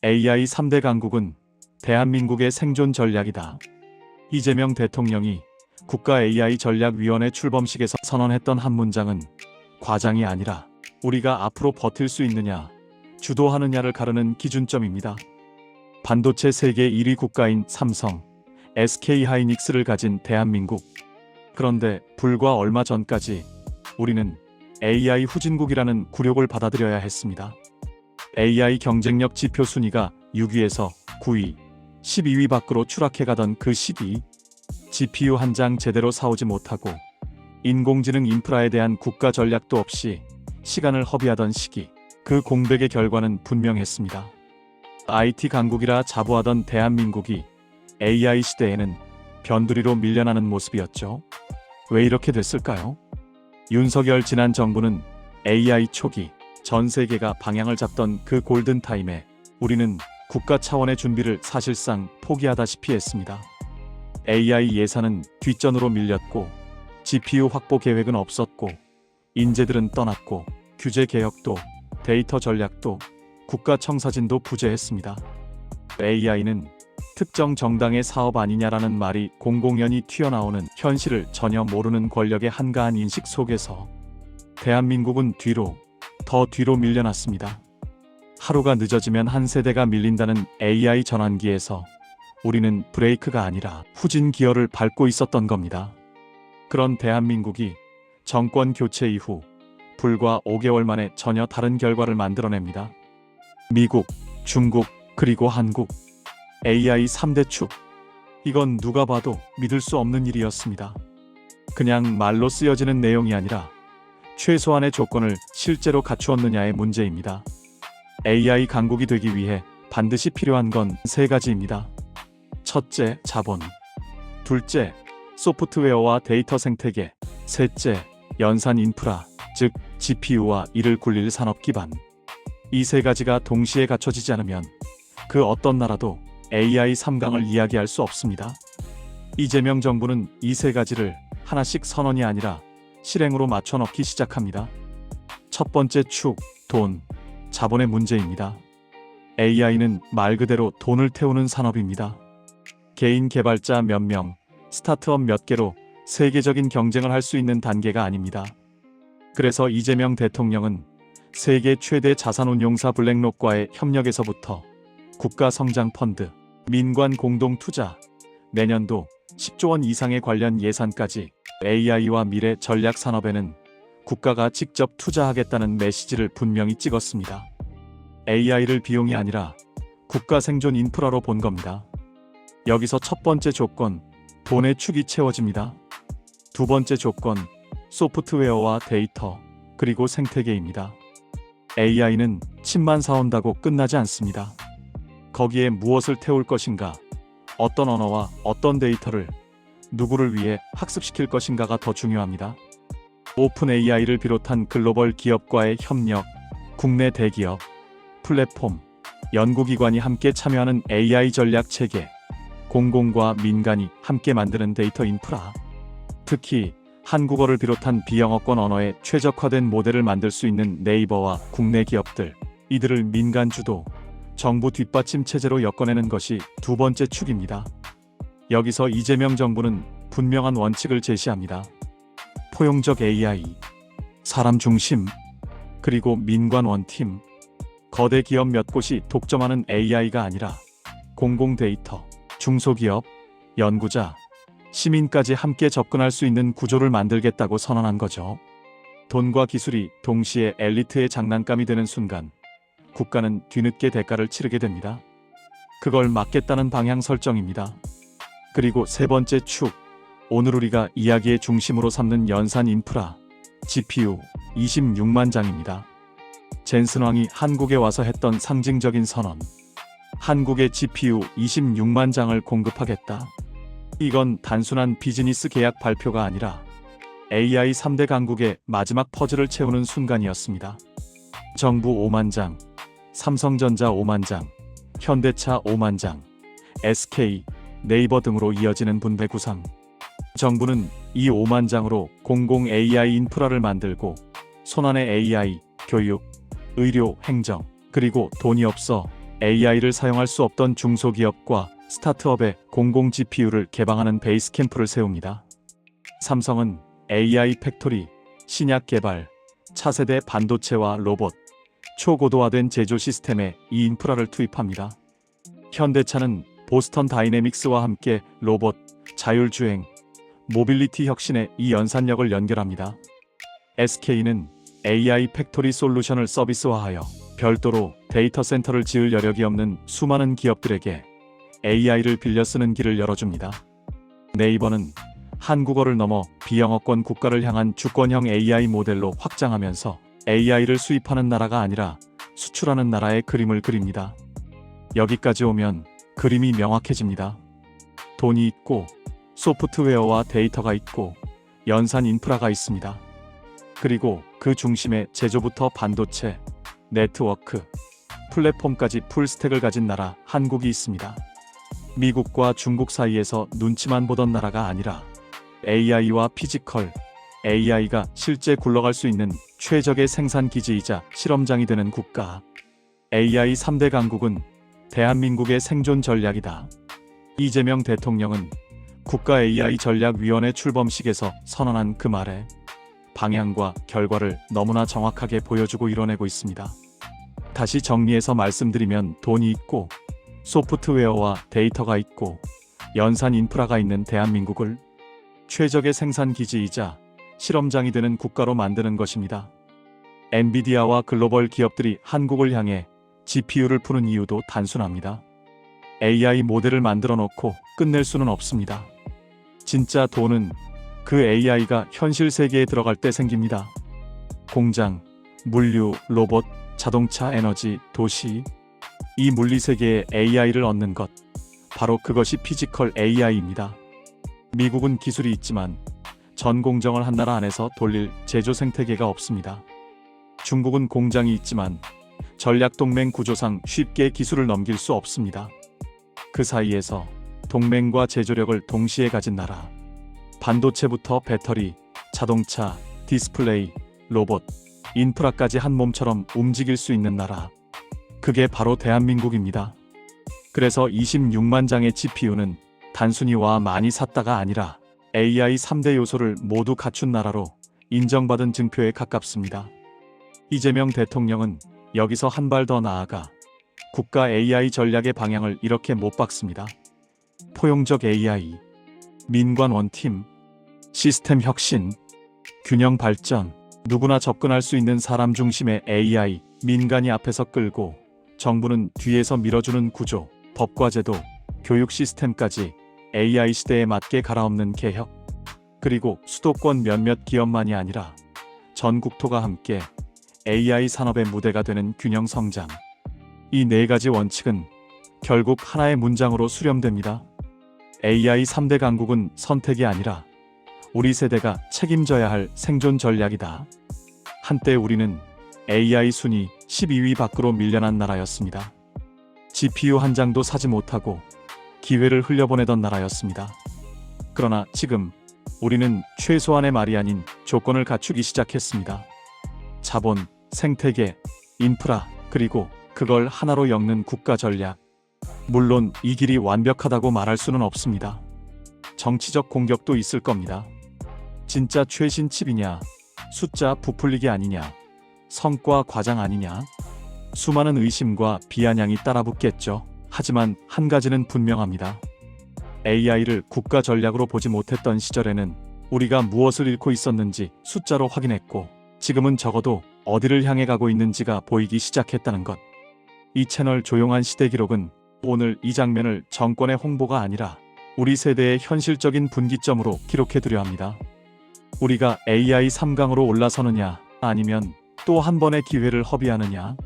AI 3대 강국은 대한민국의 생존 전략이다. 이재명 대통령이 국가 AI 전략위원회 출범식에서 선언했던 한 문장은 과장이 아니라 우리가 앞으로 버틸 수 있느냐, 주도하느냐를 가르는 기준점입니다. 반도체 세계 1위 국가인 삼성, SK하이닉스를 가진 대한민국. 그런데 불과 얼마 전까지 우리는 AI 후진국이라는 굴욕을 받아들여야 했습니다. AI 경쟁력 지표 순위가 6위에서 9위, 12위 밖으로 추락해가던 그 시기, GPU 한 장 제대로 사오지 못하고 인공지능 인프라에 대한 국가 전략도 없이 시간을 허비하던 시기, 그 공백의 결과는 분명했습니다. IT 강국이라 자부하던 대한민국이 AI 시대에는 변두리로 밀려나는 모습이었죠. 왜 이렇게 됐을까요? 윤석열 지난 정부는 AI 초기, 전 세계가 방향을 잡던 그 골든타임에 우리는 국가 차원의 준비를 사실상 포기하다시피 했습니다. AI 예산은 뒷전으로 밀렸고, GPU 확보 계획은 없었고, 인재들은 떠났고, 규제 개혁도, 데이터 전략도, 국가 청사진도 부재했습니다. AI는 특정 정당의 사업 아니냐라는 말이 공공연히 튀어나오는 현실을 전혀 모르는 권력의 한가한 인식 속에서 대한민국은 더 뒤로 밀려났습니다. 하루가 늦어지면 한 세대가 밀린다는 AI 전환기에서 우리는 브레이크가 아니라 후진 기어를 밟고 있었던 겁니다. 그런 대한민국이 정권 교체 이후 불과 5개월 만에 전혀 다른 결과를 만들어냅니다. 미국, 중국, 그리고 한국. AI 3대 축. 이건 누가 봐도 믿을 수 없는 일이었습니다. 그냥 말로 쓰여지는 내용이 아니라 최소한의 조건을 실제로 갖추었느냐의 문제입니다. AI 강국이 되기 위해 반드시 필요한 건 세 가지입니다. 첫째, 자본. 둘째, 소프트웨어와 데이터 생태계. 셋째, 연산 인프라, 즉 GPU와 이를 굴릴 산업 기반. 이 세 가지가 동시에 갖춰지지 않으면 그 어떤 나라도 AI 3강을 이야기할 수 없습니다. 이재명 정부는 이 세 가지를 하나씩 선언이 아니라 실행으로 맞춰 넣기 시작합니다. 첫 번째 축, 돈, 자본의 문제입니다. AI는 말 그대로 돈을 태우는 산업입니다. 개인 개발자 몇 명, 스타트업 몇 개로 세계적인 경쟁을 할 수 있는 단계가 아닙니다. 그래서 이재명 대통령은 세계 최대 자산운용사 블랙록과의 협력에서부터 국가성장펀드, 민관 공동투자, 내년도 10조 원 이상의 관련 예산까지 AI와 미래 전략 산업에는 국가가 직접 투자하겠다는 메시지를 분명히 찍었습니다. AI를 비용이 아니라 국가 생존 인프라로 본 겁니다. 여기서 첫 번째 조건, 돈의 축이 채워집니다. 두 번째 조건, 소프트웨어와 데이터, 그리고 생태계입니다. AI는 칩만 사온다고 끝나지 않습니다. 거기에 무엇을 태울 것인가, 어떤 언어와 어떤 데이터를 누구를 위해 학습시킬 것인가가 더 중요합니다. 오픈 AI를 비롯한 글로벌 기업과의 협력, 국내 대기업, 플랫폼, 연구기관이 함께 참여하는 AI 전략 체계, 공공과 민간이 함께 만드는 데이터 인프라, 특히 한국어를 비롯한 비영어권 언어에 최적화된 모델을 만들 수 있는 네이버와 국내 기업들, 이들을 민간 주도, 정부 뒷받침 체제로 엮어내는 것이 두 번째 축입니다. 여기서 이재명 정부는 분명한 원칙을 제시합니다. 포용적 AI, 사람 중심, 그리고 민관 원팀, 거대 기업 몇 곳이 독점하는 AI가 아니라 공공 데이터, 중소기업, 연구자, 시민까지 함께 접근할 수 있는 구조를 만들겠다고 선언한 거죠. 돈과 기술이 동시에 엘리트의 장난감이 되는 순간 국가는 뒤늦게 대가를 치르게 됩니다. 그걸 막겠다는 방향 설정입니다. 그리고 세 번째 축, 오늘 우리가 이야기의 중심으로 삼는 연산 인프라, GPU 26만 장입니다. 젠슨 왕이 한국에 와서 했던 상징적인 선언. 한국에 GPU 26만 장을 공급하겠다. 이건 단순한 비즈니스 계약 발표가 아니라 AI 3대 강국의 마지막 퍼즐을 채우는 순간이었습니다. 정부 5만 장, 삼성전자 5만 장, 현대차 5만 장, SK, 네이버 등으로 이어지는 분배 구상. 정부는 이 5만 장으로 공공 AI 인프라를 만들고 손안에 AI, 교육, 의료, 행정, 그리고 돈이 없어 AI를 사용할 수 없던 중소기업과 스타트업에 공공 GPU를 개방하는 베이스캠프를 세웁니다. 삼성은 AI 팩토리, 신약 개발, 차세대 반도체와 로봇, 초고도화된 제조 시스템에 이 인프라를 투입합니다. 현대차는 보스턴 다이내믹스와 함께 로봇, 자율주행, 모빌리티 혁신에 이 연산력을 연결합니다. SK는 AI 팩토리 솔루션을 서비스화하여 별도로 데이터 센터를 지을 여력이 없는 수많은 기업들에게 AI를 빌려 쓰는 길을 열어줍니다. 네이버는 한국어를 넘어 비영어권 국가를 향한 주권형 AI 모델로 확장하면서 AI를 수입하는 나라가 아니라 수출하는 나라의 그림을 그립니다. 여기까지 오면 그림이 명확해집니다. 돈이 있고 소프트웨어와 데이터가 있고 연산 인프라가 있습니다. 그리고 그 중심에 제조부터 반도체, 네트워크, 플랫폼까지 풀스택을 가진 나라 한국이 있습니다. 미국과 중국 사이에서 눈치만 보던 나라가 아니라 AI와 피지컬, AI가 실제 굴러갈 수 있는 최적의 생산 기지이자 실험장이 되는 국가. AI 3대 강국은 대한민국의 생존 전략이다. 이재명 대통령은 국가 AI 전략위원회 출범식에서 선언한 그 말에 방향과 결과를 너무나 정확하게 보여주고 이뤄내고 있습니다. 다시 정리해서 말씀드리면 돈이 있고 소프트웨어와 데이터가 있고 연산 인프라가 있는 대한민국을 최적의 생산 기지이자 실험장이 되는 국가로 만드는 것입니다. 엔비디아와 글로벌 기업들이 한국을 향해 GPU를 푸는 이유도 단순합니다. AI 모델을 만들어 놓고 끝낼 수는 없습니다. 진짜 돈은 그 AI가 현실 세계에 들어갈 때 생깁니다. 공장, 물류, 로봇, 자동차, 에너지, 도시, 이 물리 세계에 AI를 얻는 것, 바로 그것이 피지컬 AI입니다. 미국은 기술이 있지만 전 공정을 한 나라 안에서 돌릴 제조 생태계가 없습니다. 중국은 공장이 있지만 전략동맹 구조상 쉽게 기술을 넘길 수 없습니다. 그 사이에서 동맹과 제조력을 동시에 가진 나라, 반도체부터 배터리, 자동차, 디스플레이, 로봇, 인프라까지 한 몸처럼 움직일 수 있는 나라, 그게 바로 대한민국입니다. 그래서 26만 장의 GPU는 단순히 와 많이 샀다가 아니라 AI 3대 요소를 모두 갖춘 나라로 인정받은 증표에 가깝습니다. 이재명 대통령은 여기서 한 발 더 나아가 국가 AI 전략의 방향을 이렇게 못 박습니다. 포용적 AI, 민관 원팀, 시스템 혁신, 균형 발전, 누구나 접근할 수 있는 사람 중심의 AI, 민간이 앞에서 끌고 정부는 뒤에서 밀어주는 구조, 법과 제도, 교육 시스템까지 AI 시대에 맞게 갈아엎는 개혁, 그리고 수도권 몇몇 기업만이 아니라 전 국토가 함께 AI 산업의 무대가 되는 균형 성장. 이 네 가지 원칙은 결국 하나의 문장으로 수렴됩니다. AI 3대 강국은 선택이 아니라 우리 세대가 책임져야 할 생존 전략이다. 한때 우리는 AI 순위 12위 밖으로 밀려난 나라였습니다. GPU 한 장도 사지 못하고 기회를 흘려보내던 나라였습니다. 그러나 지금 우리는 최소한의 말이 아닌 조건을 갖추기 시작했습니다. 자본, 생태계, 인프라, 그리고 그걸 하나로 엮는 국가 전략. 물론 이 길이 완벽하다고 말할 수는 없습니다. 정치적 공격도 있을 겁니다. 진짜 최신 칩이냐, 숫자 부풀리기 아니냐, 성과 과장 아니냐, 수많은 의심과 비아냥이 따라붙겠죠. 하지만 한 가지는 분명합니다. AI를 국가 전략으로 보지 못했던 시절에는 우리가 무엇을 잃고 있었는지 숫자로 확인했고, 지금은 적어도 어디를 향해 가고 있는지가 보이기 시작했다는 것. 이 채널 조용한 시대 기록은 오늘 이 장면을 정권의 홍보가 아니라 우리 세대의 현실적인 분기점으로 기록해두려 합니다. 우리가 AI 3강으로 올라서느냐, 아니면 또 한 번의 기회를 허비하느냐,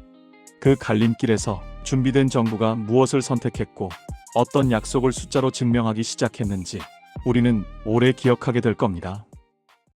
그 갈림길에서 준비된 정부가 무엇을 선택했고 어떤 약속을 숫자로 증명하기 시작했는지 우리는 오래 기억하게 될 겁니다.